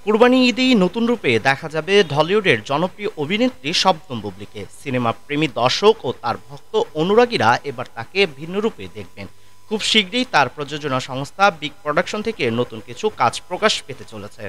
কুরবানি ঈদেই নতুন রূপে দেখা যাবে ঢলিউডের জনপ্রিয় অভিনেত্রী শবনম বুবলীকে। সিনেমা প্রেমী দর্শক ও তার ভক্ত অনুরাগীরা এবার তাকে ভিন্ন রূপে দেখবেন। খুব শীঘ্রই তার প্রযোজনা সংস্থা বিগ প্রোডাকশন থেকে নতুন কিছু কাজ প্রকাশ পেতে চলেছে।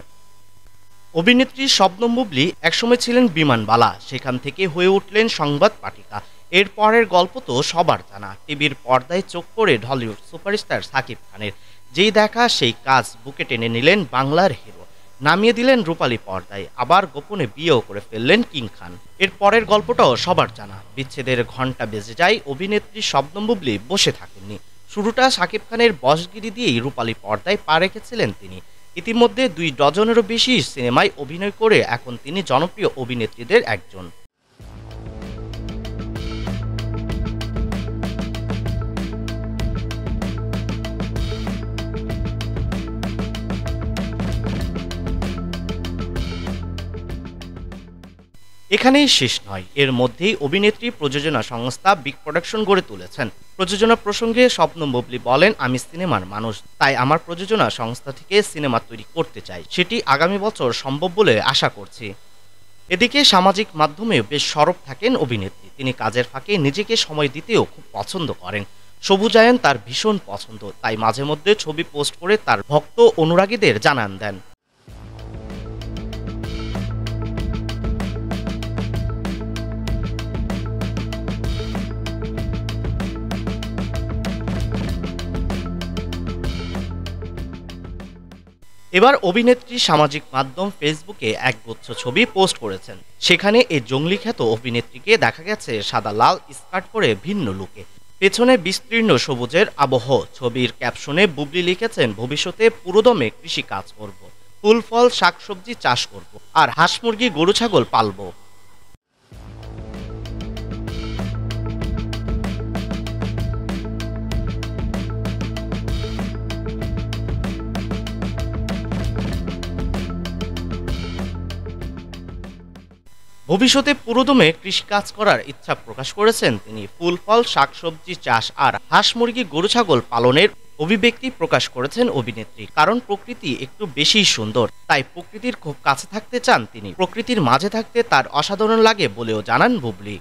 অভিনেত্রী শবনম বুবলী একসময় ছিলেন বিমানবালা, সেখান থেকে হয়ে উঠলেন সংবাদ পাঠিকা। এর পরের গল্প তো সবার জানা। টিভির পর্দায় চোখ পড়ে ঢলিউড সুপারস্টার সাকিব খানের। যেই দেখা সেই কাজ বুকে টেনে নিলেন বাংলার হিরো, নামিয়ে দিলেন রূপালী পর্দায়, আবার গোপনে বিয়েও করে ফেললেন কিং খান। এর পরের গল্পটাও সবার জানা। বিচ্ছেদের ঘণ্টা বেজে যায়, অভিনেত্রী শবনম বুবলী বসে থাকেননি। শুরুটা সাকিব খানের বশগিরি দিয়েই রূপালী পর্দায় পা রেখেছিলেন তিনি। ইতিমধ্যে 2 ডজনেরও বেশি সিনেমায় অভিনয় করে এখন তিনি জনপ্রিয় অভিনেত্রীদের একজন। এখানেই শেষ নয়, এর মধ্যেই অভিনেত্রী প্রযোজনা সংস্থা বিগ প্রোডাকশন গড়ে তুলেছেন। প্রযোজনা প্রসঙ্গে শবনম বুবলী বলেন, আমি সিনেমার মানুষ, তাই আমার প্রযোজনা সংস্থা থেকে সিনেমা তৈরি করতে চাই। সেটি আগামী বছর সম্ভব বলে আশা করছি। এদিকে সামাজিক মাধ্যমে বেশ সরব থাকেন অভিনেত্রী। তিনি কাজের ফাঁকে নিজেকে সময় দিতেও খুব পছন্দ করেন। সবুজায়ন তার ভীষণ পছন্দ, তাই মাঝে মধ্যে ছবি পোস্ট করে তার ভক্ত অনুরাগীদের জানান দেন। এবার অভিনেত্রী সামাজিক মাধ্যম ফেসবুকে একগুচ্ছ ছবি পোস্ট করেছেন। সেখানে এই জঙ্গলি খ্যাত অভিনেত্রীকে দেখা গেছে সাদা লাল স্কার্ট পরে ভিন্ন লুকে, পেছনে বিস্তীর্ণ সবুজের আবহ। ছবির ক্যাপশনে বুবলী লিখেছেন, ভবিষ্যতে পুরোদমে কৃষি কাজ করব, ফুল ফল শাকসবজি চাষ করব, আর হাঁস মুরগি গরু ছাগল পালব। ভবিষ্যতে পুরোদমে কৃষিকাজ করার ইচ্ছা প্রকাশ করেছেন তিনি। ফুল ফল শাকসবজি চাষ আর হাঁস মুরগি গরু ছাগল পালনের অভিব্যক্তি প্রকাশ করেছেন অভিনেত্রী। কারণ প্রকৃতি একটু বেশিই সুন্দর, তাই প্রকৃতির খুব কাছে থাকতে চান তিনি। প্রকৃতির মাঝে থাকতে তার অসাধারণ লাগে বলেও জানান বুবলী।